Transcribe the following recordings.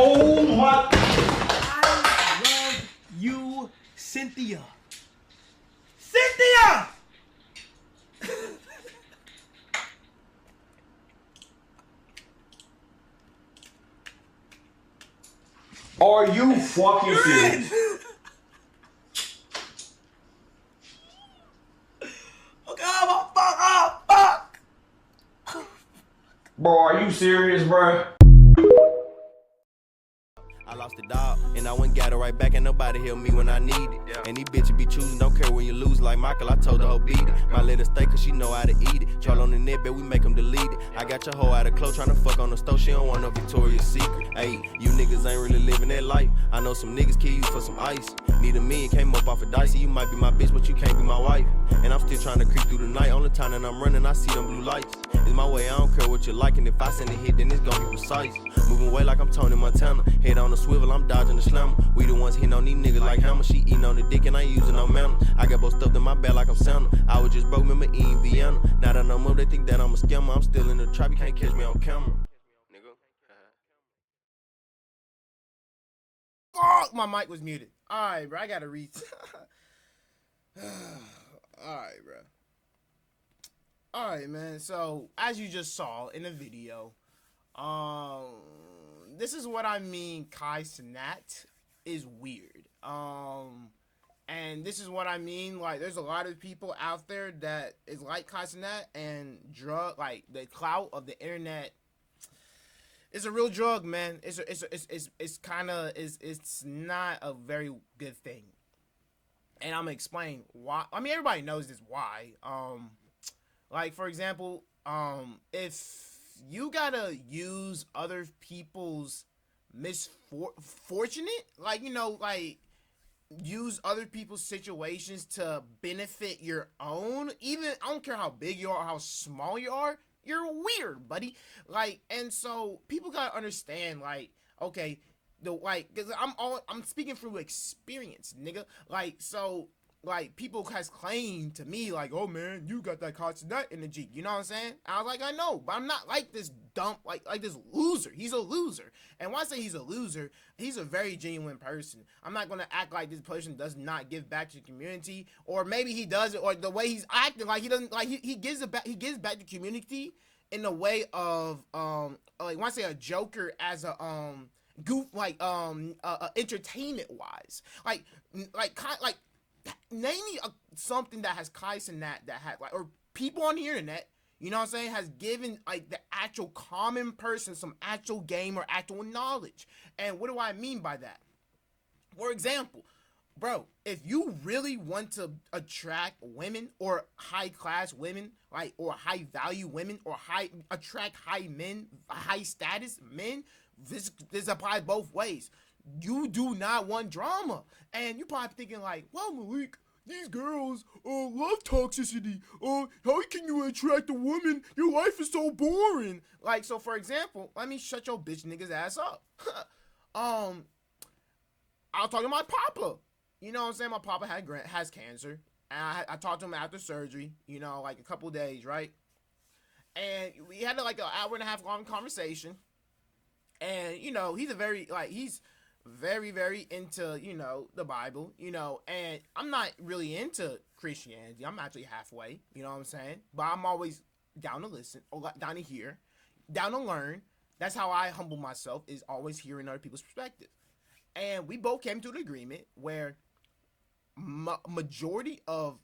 Oh my. I love you, Cynthia. Cynthia! Are you fucking serious? Okay, oh, fuck. Bro, are you serious, bro? I lost the dog, and I went got it right back, and nobody helped me when I need it. Yeah. And these bitches be choosing, don't care when you lose. Like Michael, I told the hoe beat it. My let her stay, cause she know how to eat it. Troll on the net, bet we make them delete it. I got your hoe out of clothes, tryna fuck on the stove. She don't want no Victoria's Secret. Hey, you niggas ain't really living that life. I know some niggas kill you for some ice. Need a million, came up off a dicey. You might be my bitch, but you can't be my wife. And I'm still trying to creep through the night. Only time that I'm running, I see them blue lights. It's my way, I don't care what you like. And if I send a hit, then it's gonna be precise. Moving away like I'm Tony Montana. Head on the swivel, I'm dodging the slammer. We the ones hitting on these niggas like hammer. She eating on the dick and I ain't using no manner. I got both stuffed in my bag like I'm Santa. I was just broke, remember eating Vienna. Now that I'm up, they think that I'm a scammer. I'm still in the trap, you can't catch me on camera. Nigga. Fuck, my mic was muted. Alright, bro, I gotta read. Alright, bro. Alright, man. So, as you just saw in the video, this is what I mean. Cenat is weird. And this is what I mean. Like, there's a lot of people out there that is like Cenat, and like the clout of the internet is a real drug, man. It's not a very good thing. And I'm gonna explain why. I mean, everybody knows this why. Like, for example, if you gotta use other people's misfortunate, like, you know, like, use other people's situations to benefit your own, even, I don't care how big you are or how small you are, you're weird, buddy. Like, and so people gotta understand, like, okay, because I'm speaking through experience, nigga. Like, so, like, people has claimed to me, like, oh man, you got that Cenat energy, you know what I'm saying? I was like, I know, but I'm not like this dump, like this loser. He's a loser. And when I say he's a loser, he's a very genuine person. I'm not gonna act like this person does not give back to the community, or maybe he does it, or the way he's acting, like he doesn't, like he gives it back. He gives back to the community in the way of like, when I say a joker, as a goof, like entertainment wise, like name me something that has Cenat that had, like, or people on the internet, you know what I'm saying, has given, like, the actual common person some actual game or actual knowledge. And what do I mean by that? For example, bro, if you really want to attract women, or high class women, like, or high value women, or attract high men, high status men, this applies both ways. You do not want drama. And you probably thinking, like, well, Malik, these girls love toxicity. How can you attract a woman? Your life is so boring. Like, so for example, let me shut your bitch niggas ass up. I was talking to my papa. You know what I'm saying? My papa has cancer. And I talked to him after surgery, you know, like a couple days, right? And we had like an hour and a half long conversation. And, you know, he's very, very into, you know, the Bible, you know, and I'm not really into Christianity. I'm actually halfway, you know what I'm saying? But I'm always down to listen, or down to hear, down to learn. That's how I humble myself, is always hearing other people's perspective. And we both came to an agreement where majority of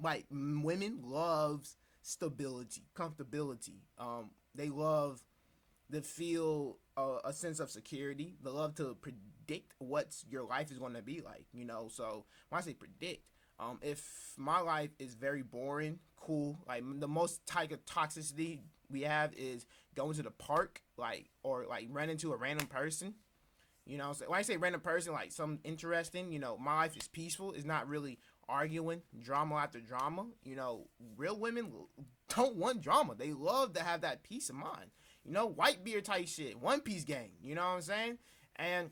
like women loves stability, comfortability. They love to feel a sense of security. They love to predict what your life is going to be like, you know. So when I say predict, if my life is very boring, cool, like the most type of toxicity we have is going to the park, like, or like run into a random person, you know. So when I say random person, like something interesting, you know, my life is peaceful. It's not really arguing, drama after drama. You know, real women don't want drama. They love to have that peace of mind. You know, white beard type shit, One Piece gang, you know what I'm saying? And,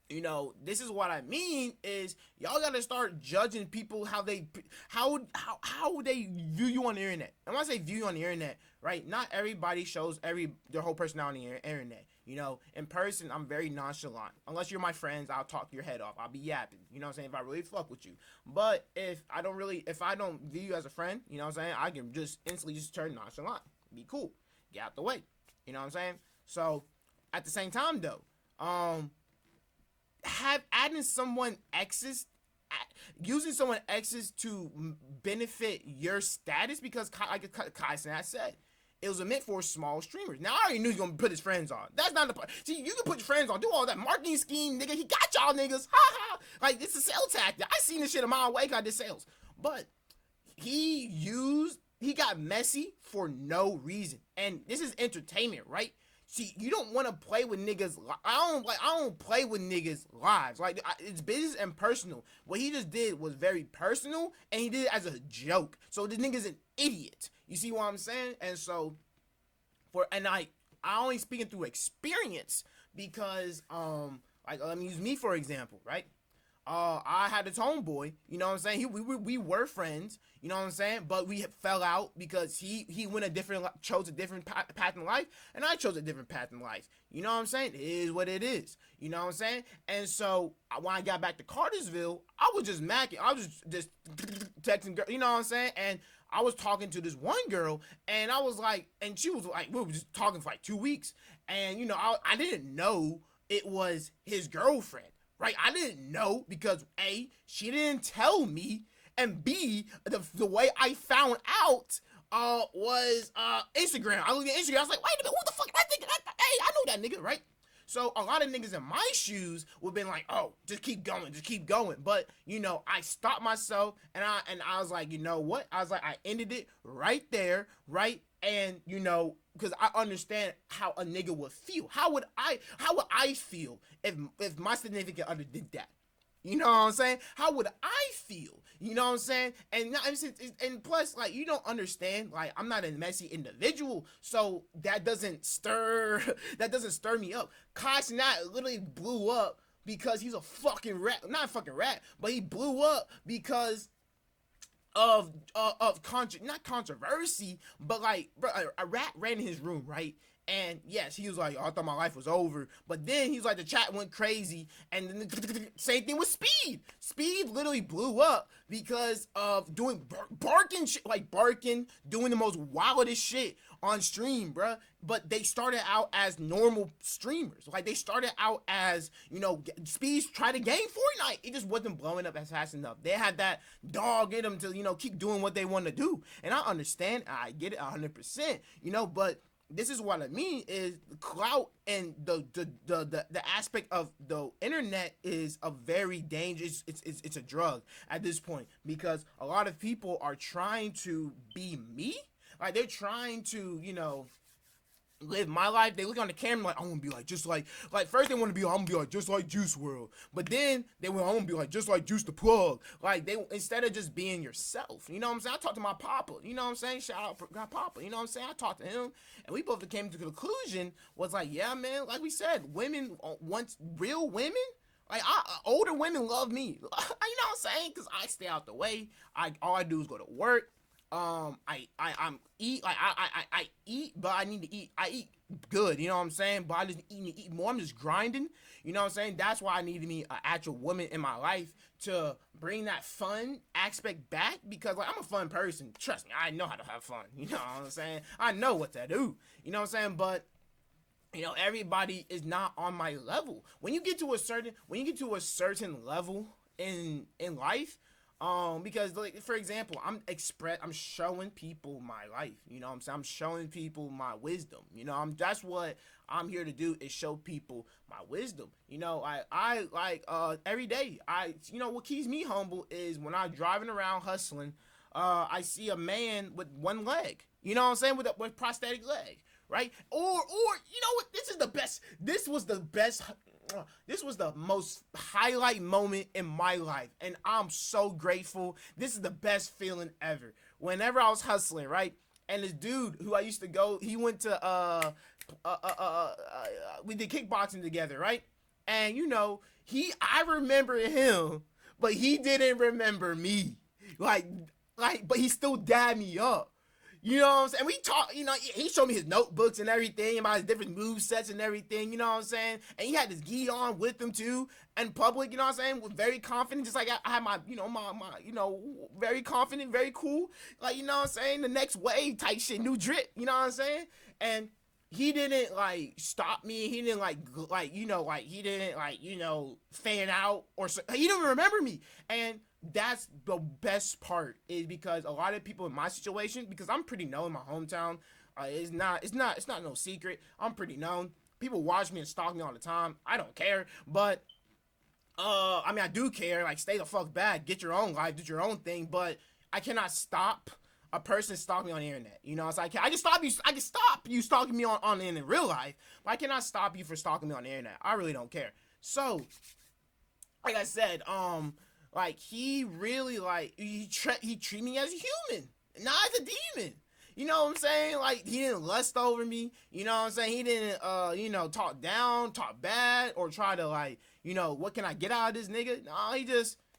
you know, this is what I mean is y'all gotta start judging people how they view you on the internet. And when I say view you on the internet, right? Not everybody shows their whole personality on the internet. You know, in person, I'm very nonchalant. Unless you're my friends, I'll talk your head off. I'll be yapping. You know what I'm saying? If I really fuck with you. But if I don't view you as a friend, you know what I'm saying? I can just instantly just turn nonchalant. Be cool. Get out the way. You know what I'm saying? So, at the same time, though, adding someone X's, using someone X's to benefit your status, because like Kai Cenat said, it was meant for small streamers. Now, I already knew he was going to put his friends on. That's not the part. See, you can put your friends on, do all that marketing scheme, nigga. He got y'all niggas. Ha ha. Like, it's a sales tactic. I seen this shit a mile away, got this sales. But he got messy for no reason. And this is entertainment, right? See, you don't want to play with niggas. I don't play with niggas' lives. Like, it's business and personal. What he just did was very personal, and he did it as a joke. So this nigga's an idiot. You see what I'm saying? And so, I only speaking through experience because, like, let me use me for example, right? I had this homeboy, you know what I'm saying? We were friends, you know what I'm saying? But we fell out because he chose a different path in life, and I chose a different path in life. You know what I'm saying? It is what it is. You know what I'm saying? And so when I got back to Cartersville, I was just macking. I was just texting girl, you know what I'm saying? And I was talking to this one girl, and I was like, and she was like, we were just talking for like 2 weeks, and you know, I didn't know it was his girlfriend. Right, I didn't know because A, she didn't tell me, and B, the way I found out was Instagram. I looked at Instagram. I was like, wait a minute, who the fuck? Hey, I know that nigga, right? So a lot of niggas in my shoes would have been like, oh, just keep going. But you know, I stopped myself, and I was like, you know what? I was like, I ended it right there, right? And you know, because I understand how a nigga would feel. How would I feel if my significant other did that? You know what I'm saying? How would I feel? You know what I'm saying? And plus, like, you don't understand. Like, I'm not a messy individual, so that doesn't stir me up. Kai Cenat literally blew up because he's a fucking rat. Not a fucking rat, but he blew up because of not controversy, but like, bro, a rat ran in his room, right? And yes, he was like, oh, I thought my life was over. But then he was like, the chat went crazy. And then the same thing with Speed. Speed literally blew up because of doing barking shit, like barking, doing the most wildest shit on stream, bruh. But they started out as normal streamers. Like, they started out as, you know, Speed tried to game Fortnite. It just wasn't blowing up as fast enough. They had that dog in them to, you know, keep doing what they want to do. And I understand. I get it 100%, you know, but this is what I mean is clout and the aspect of the internet is a very dangerous. It's a drug at this point, because a lot of people are trying to be me. Like, they're trying to, you know, live my life. They look on the camera like, I want to be like, just like first they want to be, I'm gonna be like just like Juice WRLD, but then they went, I want to be like just like Juice the Plug. Like, they, instead of just being yourself, you know what I'm saying? I talked to my papa, you know what I'm saying? Shout out for my papa, you know what I'm saying? I talked to him, and we both came to the conclusion was like, yeah, man, like we said, women want real women. Like, older women love me. You know what I'm saying? Because I stay out the way. All I do is go to work. I eat, but I need to eat. I eat good, you know what I'm saying? But I just eat more. I'm just grinding, you know what I'm saying? That's why I need to be an actual woman in my life to bring that fun aspect back, because like, I'm a fun person. Trust me, I know how to have fun. You know what I'm saying? I know what to do. You know what I'm saying? But you know, everybody is not on my level. When you get to a certain level in life. Because like, for example, I'm showing people my life, you know what I'm saying? I'm showing people my wisdom, you know, that's what I'm here to do, is show people my wisdom. You know, I like, every day, you know, what keeps me humble is when I'm driving around hustling, I see a man with one leg, you know what I'm saying? With prosthetic leg, right? Or, you know what? This was the most highlight moment in my life, and I'm so grateful. This is the best feeling ever. Whenever I was hustling, right, and this dude who I used to go, he went to we did kickboxing together, right? And you know, I remember him, but he didn't remember me. Like, but he still dabbed me up. You know what I'm saying? We talk, you know, he showed me his notebooks and everything about his different move sets and everything, you know what I'm saying? And he had his gi on with him too in public, you know what I'm saying? With very confident, just like I had my, you know, very confident, very cool. Like, you know what I'm saying? The next wave type shit, new drip, you know what I'm saying? And he didn't like stop me. He didn't he didn't fan out or so. He didn't remember me. And that's the best part is because a lot of people in my situation, because I'm pretty known in my hometown, it's not no secret. I'm pretty known. People watch me and stalk me all the time. I don't care, but I mean I do care. Like stay the fuck back, get your own life, do your own thing. But I cannot stop a person stalking me on the internet. You know, it's like I can stop you. I can stop you stalking me on the internet in real life, but I cannot stop you for stalking me on the internet. I really don't care. So, like I said, like he really he treat me as a human, not as a demon. You know what I'm saying? Like he didn't lust over me. You know what I'm saying? He didn't talk down, talk bad, or try to what can I get out of this nigga? No,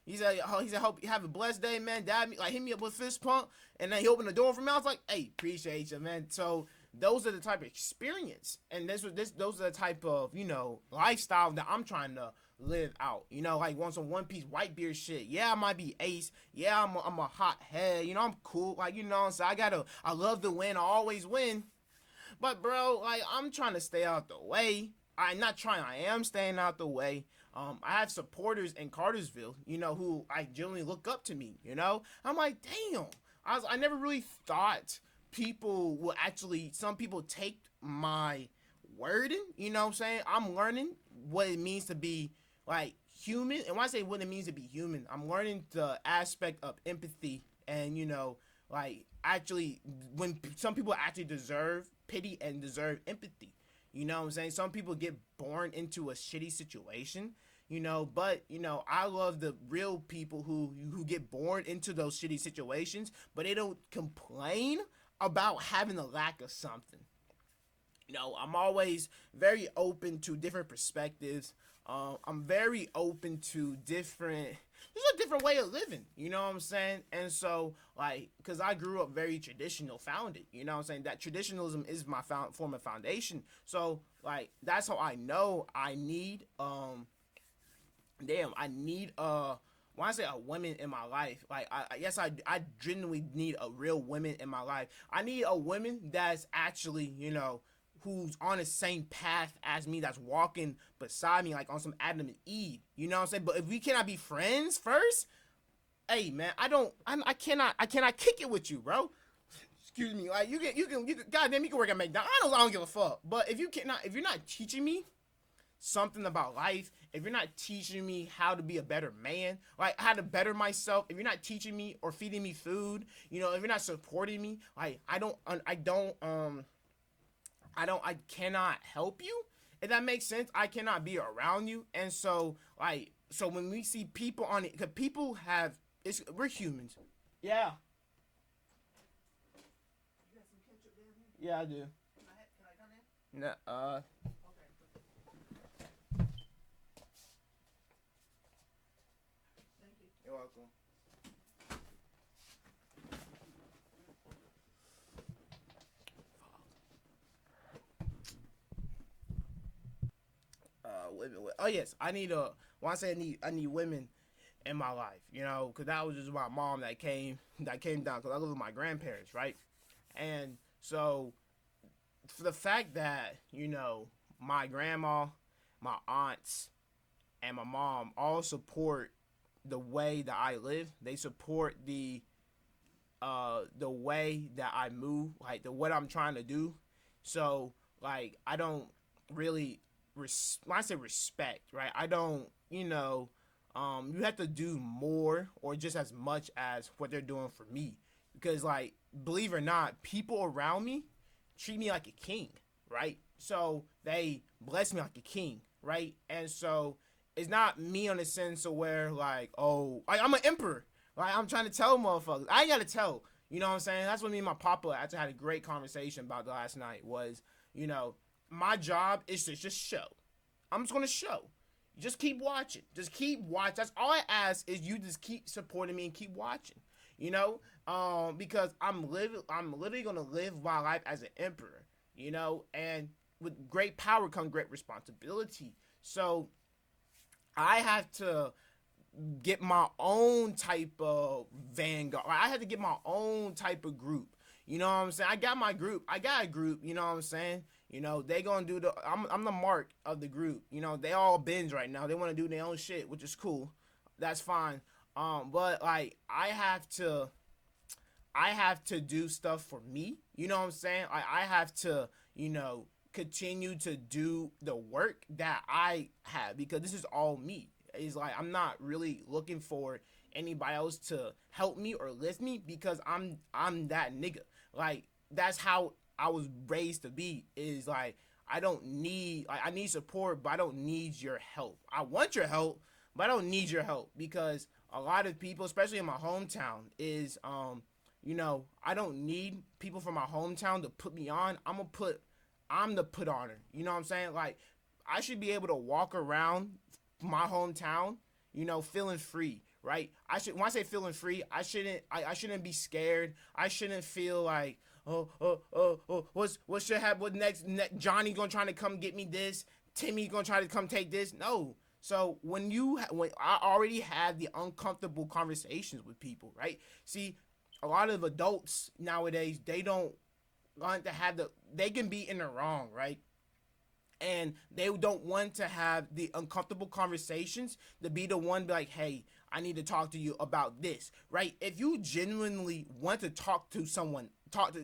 he said, hope you have a blessed day, man. Dad, hit me up with fist pump, and then he opened the door for me. I was like, hey, appreciate you, man. So those are the type of experience, and those are the type of lifestyle that I'm trying to live out. Like want some One Piece white beard shit. Yeah, I might be ace. Yeah, I'm a hot head. I'm cool. Like so I love to win. I always win. But bro, like I'm trying to stay out the way. I am staying out the way. I have supporters in Cartersville, who I generally look up to me, I'm like, damn. I never really thought people will some people take my wording, you know what I'm saying? I'm learning what it means to be, like, human. And when I say what it means to be human, I'm learning the aspect of empathy and, actually, when some people actually deserve pity and deserve empathy. You know what I'm saying? Some people get born into a shitty situation, but I love the real people who get born into those shitty situations, but they don't complain about having a lack of something. I'm always very open to different perspectives. I'm very open to there's a different way of living, you know what I'm saying? And so, because I grew up very traditional founded, you know what I'm saying? That traditionalism is my form of foundation. So, that's how I know I need, when I say a woman in my life, I genuinely need a real woman in my life. I need a woman that's actually, who's on the same path as me, that's walking beside me, like on some Adam and Eve. You know what I'm saying? But if we cannot be friends first, hey man, I cannot kick it with you, bro. Excuse me. Like you can goddamn, you can work at McDonald's. I don't give a fuck. But if you're not teaching me something about life, if you're not teaching me how to be a better man, like how to better myself, if you're not teaching me or feeding me food, if you're not supporting me, like I cannot help you. If that makes sense, I cannot be around you. And so, so when we see people on it, cause people we're humans. Yeah. You got some ketchup down here? Yeah, I do. Can I come in? No, Thank you. You're welcome. Women. Oh yes, I need when I say I need women in my life, because that was just my mom that came down, because I live with my grandparents, right? And so for the fact that my grandma, my aunts, and my mom all support the way that I live, they support the way that I move, like what I'm trying to do. So I don't really when I say respect, right? I don't, you have to do more or just as much as what they're doing for me. Because, believe it or not, people around me treat me like a king, right? So they bless me like a king, right? And so it's not me on the sense of where, I'm an emperor. I'm trying to tell motherfuckers. I ain't got to tell. You know what I'm saying? That's what me and my papa actually had a great conversation about last night was, my job is to just show. I'm just going to show. Just keep watching. Just keep watching. That's all I ask is you just keep supporting me and keep watching. you know, because I'm literally gonna live my life as an emperor, you know, and with great power comes great responsibility. So I have to get my own type of vanguard. I had to get my own type of group. You know what I'm saying? I got my group. I got a group. You know what I'm saying? You know they gonna do the. I'm the mark of the group. You know they all binge right now. They want to do their own shit, which is cool. That's fine. But like I have to do stuff for me. You know what I'm saying? I have to, you know, continue to do the work that I have because this is all me. It's like I'm not really looking for anybody else to help me or lift me because I'm that nigga. Like that's how I was raised to be. Is like I don't need I need support, but I don't need your help. I want your help, but I don't need your help because a lot of people, especially in my hometown, is you know, I don't need people from my hometown to put me on. I'm the put oner. You know what I'm saying? Like, I should be able to walk around my hometown, you know, feeling free, right? When I say feeling free, I shouldn't be scared. I shouldn't feel like, what should happen? What next? Johnny gonna try to come get me this. Timmy gonna try to come take this. No. So when I already had the uncomfortable conversations with people, right? See, a lot of adults nowadays, they don't want to have they can be in the wrong, right? And they don't want to have the uncomfortable conversations to be the one be like, hey, I need to talk to you about this, right? If you genuinely want to talk to someone,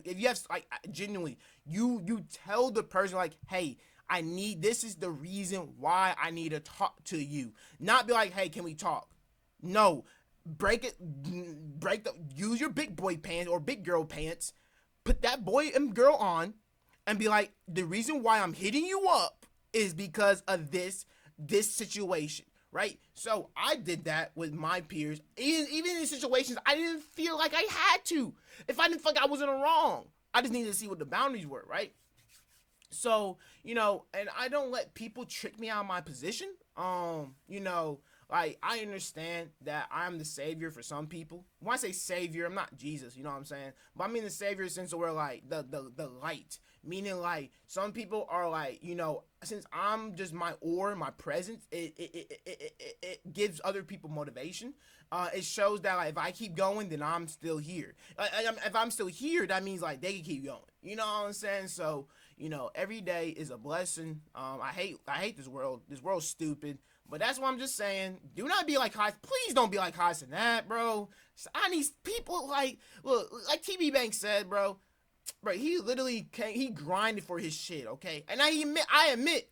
if you have like genuinely, you tell the person like, hey, this is the reason why I need to talk to you. Not be like, hey, can we talk? No, use your big boy pants or big girl pants, put that boy and girl on, and be like, the reason why I'm hitting you up is because of this situation, right? So I did that with my peers, even in situations I didn't feel like I had to. If I didn't feel like I was in the wrong, I just needed to see what the boundaries were, right? So, you know, and I don't let people trick me out of my position. You know, like I understand that I'm the savior for some people. When I say savior, I'm not Jesus, you know what I'm saying? But I mean the savior since we're like the light. Meaning like some people are like, you know, since I'm just my presence, it gives other people motivation. It shows that like if I keep going, then I'm still here. If I'm still here, that means like they can keep going. You know what I'm saying? So, you know, every day is a blessing. I hate this world. This world's stupid. But that's what I'm just saying. Do not be like Kai. Please don't be like Kai Cenat, bro. I need people like, look, like TV Bank said, bro. Bro, he literally he grinded for his shit, okay? And I admit,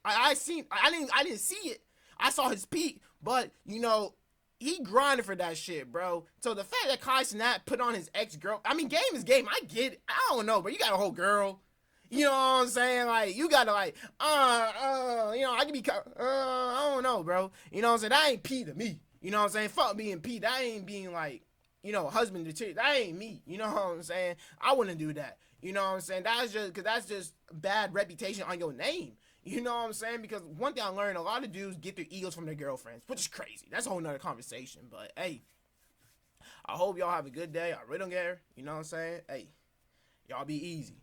I didn't see it. I saw his peak, but you know, he grinded for that shit, bro. So the fact that Kai Cenat put on his ex-girl, I mean, game is game. I get it. I don't know, but you got a whole girl. You know what I'm saying? Like, you gotta like, you know, I can be, I don't know, bro. You know what I'm saying? That ain't P to me. You know what I'm saying? Fuck being P. That ain't being like, you know, husband to chick. That ain't me. You know what I'm saying? I wouldn't do that. You know what I'm saying? That's just bad reputation on your name. You know what I'm saying? Because one thing I learned, a lot of dudes get their egos from their girlfriends, which is crazy. That's a whole nother conversation. But hey, I hope y'all have a good day. I really don't care. You know what I'm saying? Hey, y'all be easy.